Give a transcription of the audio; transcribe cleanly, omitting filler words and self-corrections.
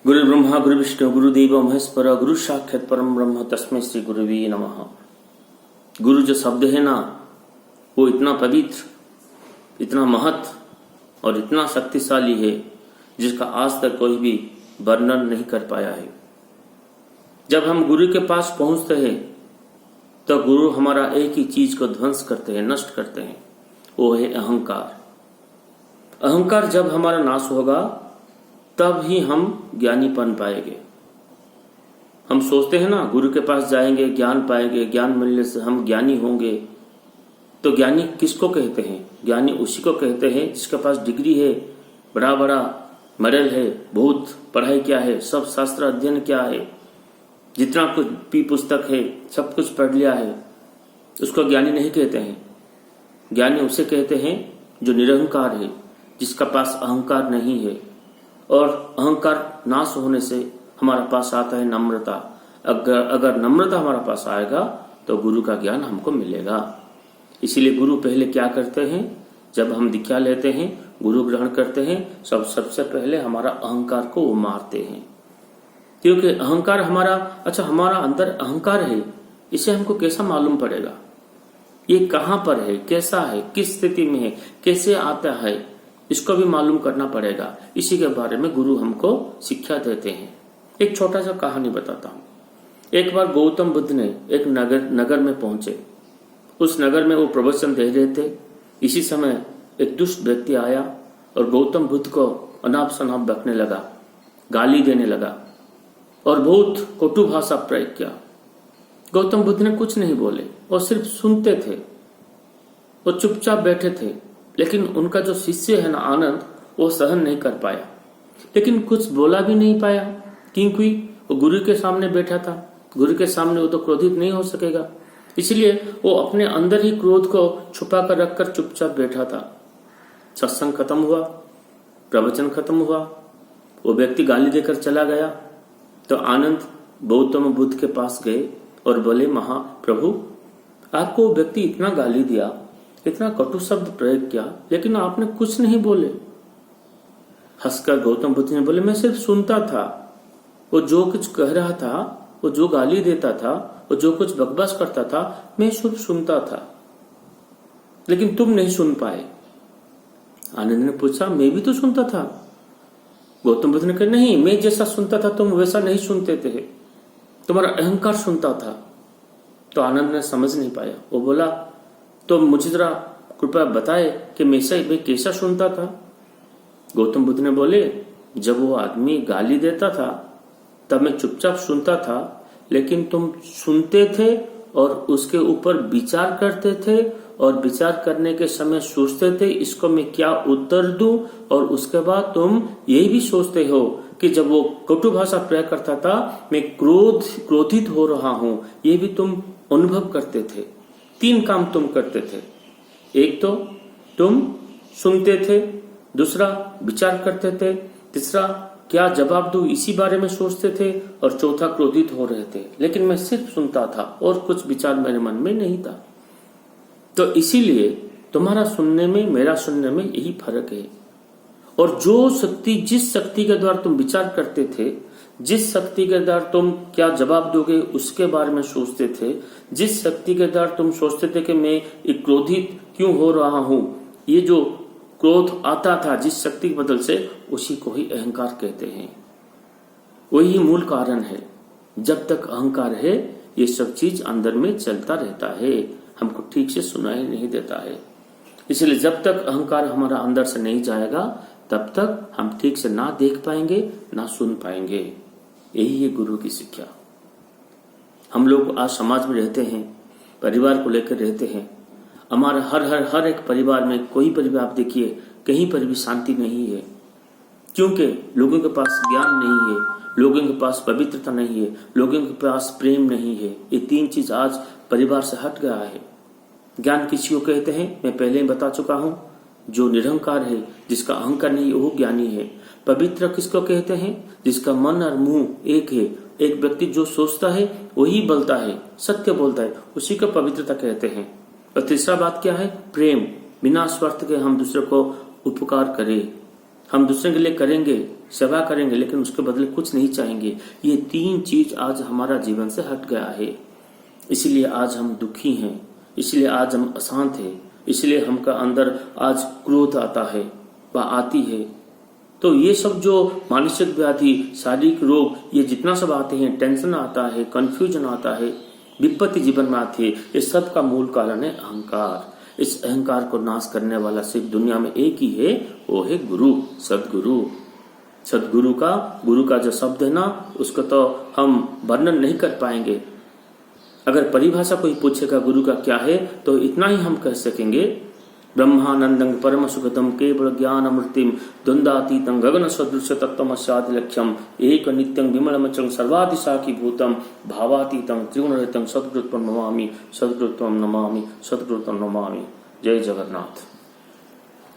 गुरु ब्रह्मा गुरु विष्णु गुरुदेव महेश्वर गुरु साक्षात परम ब्रह्म तस्मै श्री गुरुवे नमः। गुरु जो शब्द है ना, वो इतना पवित्र, इतना महत्व और इतना शक्तिशाली है जिसका आज तक कोई भी वर्णन नहीं कर पाया है। जब हम गुरु के पास पहुंचते हैं तो गुरु हमारा एक ही चीज को ध्वंस करते हैं, नष्ट करते हैं, वो है अहंकार। अहंकार जब हमारा नाश होगा तब ही हम ज्ञानी बन पाएंगे। हम सोचते हैं ना, गुरु के पास जाएंगे ज्ञान पाएंगे, ज्ञान मिलने से हम ज्ञानी होंगे। तो ज्ञानी किसको कहते हैं? ज्ञानी उसी को कहते हैं जिसके पास डिग्री है, बड़ा बड़ा मेडल है, बहुत पढ़ाई क्या है, सब शास्त्र अध्ययन क्या है, जितना कुछ भी पुस्तक है सब कुछ पढ़ लिया है, उसको ज्ञानी नहीं कहते हैं। ज्ञानी उसे कहते हैं जो निरहंकार है, जिसका पास अहंकार नहीं है। और अहंकार नाश होने से हमारा पास आता है नम्रता। अगर नम्रता हमारा पास आएगा तो गुरु का ज्ञान हमको मिलेगा। इसीलिए गुरु पहले क्या करते हैं? जब हम दीक्षा लेते हैं, गुरु ग्रहण करते हैं, सबसे पहले हमारा अहंकार को वो मारते हैं। क्योंकि अहंकार हमारा अंदर अहंकार है, इसे हमको कैसा मालूम पड़ेगा? ये कहाँ पर है, कैसा है, किस स्थिति में है, कैसे आता है, इसको भी मालूम करना पड़ेगा। इसी के बारे में गुरु हमको शिक्षा देते हैं। एक छोटा सा कहानी बताता हूँ। एक बार गौतम बुद्ध ने एक नगर में पहुंचे। उस नगर में वो प्रवचन दे रहे थे। इसी समय एक दुष्ट व्यक्ति आया और गौतम बुद्ध को अनाप शनाप बकने लगा, गाली देने लगा और बहुत कटु भाषा प्रयोग किया। गौतम बुद्ध ने कुछ नहीं बोले, वो सिर्फ सुनते थे, वो चुपचाप बैठे थे। लेकिन उनका जो शिष्य है ना, आनंद, वो सहन नहीं कर पाया, लेकिन कुछ बोला भी नहीं पाया, क्योंकि वो गुरु के सामने बैठा था। गुरु के सामने वो तो क्रोधित नहीं हो सकेगा, इसलिए वो अपने अंदर ही क्रोध को छुपा कर रखकर चुपचाप बैठा था। सत्संग खत्म हुआ, प्रवचन खत्म हुआ, वो व्यक्ति गाली देकर चला गया। तो आनंद गौतम बुद्ध के पास गए और बोले, महाप्रभु, आपको वो व्यक्ति इतना गाली दिया, इतना कटु शब्द प्रयोग किया, लेकिन आपने कुछ नहीं बोले। हंसकर गौतम बुद्ध ने बोले, मैं सिर्फ सुनता था। वो जो कुछ कह रहा था, वो जो गाली देता था, वो जो कुछ बकवास करता था, मैं सिर्फ सुनता था, लेकिन तुम नहीं सुन पाए। आनंद ने पूछा, मैं भी तो सुनता था। गौतम बुद्ध ने कहा, नहीं, मैं जैसा सुनता था तुम वैसा नहीं सुनते थे, तुम्हारा अहंकार सुनता था। तो आनंद ने समझ नहीं पाया। वो बोला, तो मुझे जरा कृपया बताए कि मैं कैसा सुनता था। गौतम बुद्ध ने बोले, जब वो आदमी गाली देता था तब मैं चुपचाप सुनता था, लेकिन तुम सुनते थे और उसके ऊपर विचार करते थे, और विचार करने के समय सोचते थे इसको मैं क्या उत्तर दूं, और उसके बाद तुम यही भी सोचते हो कि जब वो कटु भाषा प्रयोग करता था मैं क्रोधित हो रहा हूं, ये भी तुम अनुभव करते थे। 3 काम तुम करते थे। एक तो तुम सुनते थे, दूसरा विचार करते थे, तीसरा क्या जवाब दूं इसी बारे में सोचते थे, और चौथा क्रोधित हो रहे थे। लेकिन मैं सिर्फ सुनता था और कुछ विचार मेरे मन में नहीं था। तो इसीलिए तुम्हारा सुनने में, मेरा सुनने में यही फर्क है। और जिस शक्ति के द्वारा तुम विचार करते थे, जिस शक्ति के द्वारा तुम क्या जवाब दोगे उसके बारे में सोचते थे, जिस शक्ति के द्वारा तुम सोचते थे कि मैं क्रोधित क्यों हो रहा हूं, ये जो क्रोध आता था जिस शक्ति के बदल से, उसी को ही अहंकार कहते हैं। वही मूल कारण है। जब तक अहंकार है ये सब चीज अंदर में चलता रहता है, हमको ठीक से सुनाई नहीं देता है। इसलिए जब तक अहंकार हमारा अंदर से नहीं जाएगा तब तक हम ठीक से ना देख पाएंगे, ना सुन पाएंगे। यही है गुरु की शिक्षा। हम लोग आज समाज में रहते हैं, परिवार को लेकर रहते हैं। हमारे हर एक परिवार में, कोई परिवार आप देखिए, कहीं पर भी शांति नहीं है, क्योंकि लोगों के पास ज्ञान नहीं है, लोगों के पास पवित्रता नहीं है, लोगों के पास प्रेम नहीं है। ये 3 चीज आज परिवार से हट गया है। ज्ञान किसी को कहते हैं, मैं पहले ही बता चुका हूं, जो निरहंकार है, जिसका अहंकार नहीं, वो ज्ञानी है। पवित्र किसको कहते हैं? जिसका मन और मुंह एक है। एक व्यक्ति जो सोचता है वही बोलता है, सत्य बोलता है, उसी को पवित्रता कहते हैं। और तीसरा बात क्या है? प्रेम। बिना स्वार्थ के हम दूसरे को उपकार करें, हम दूसरे के लिए करेंगे, सेवा करेंगे, लेकिन उसके बदले कुछ नहीं चाहेंगे। ये 3 चीज आज हमारा जीवन से हट गया है। इसलिए आज हम दुखी हैं, इसलिए आज हम अशांत हैं, इसलिए हमका अंदर आज क्रोध आता है व आती है। तो ये सब जो मानसिक व्याधि, शारीरिक रोग, ये जितना सब आते हैं, टेंशन आता है, कंफ्यूजन आता है, विपत्ति जीवन में आती है, ये सब का मूल कारण है अहंकार। इस अहंकार को नाश करने वाला सिर्फ दुनिया में एक ही है, वो है गुरु, सदगुरु। सदगुरु का, गुरु का जो शब्द है ना, उसको तो हम वर्णन नहीं कर पाएंगे। अगर परिभाषा कोई पूछेगा गुरु का क्या है, तो इतना ही हम कह सकेंगे, ब्रह्मानंदं परम सुखदम केवल ज्ञान अमृतिम द्वंद्वातीतं गगन सदृश तत्वमस्यादि लक्ष्यम एक नित्यं विमलमचलं सर्वादिशाखी भूतम भावातीतं त्रिगुणरहितं सद्गुरुत्वं नमामि, सद्गुरुत्वं नमामि, सद्गुरुत्वं नमामि। जय जगन्नाथ।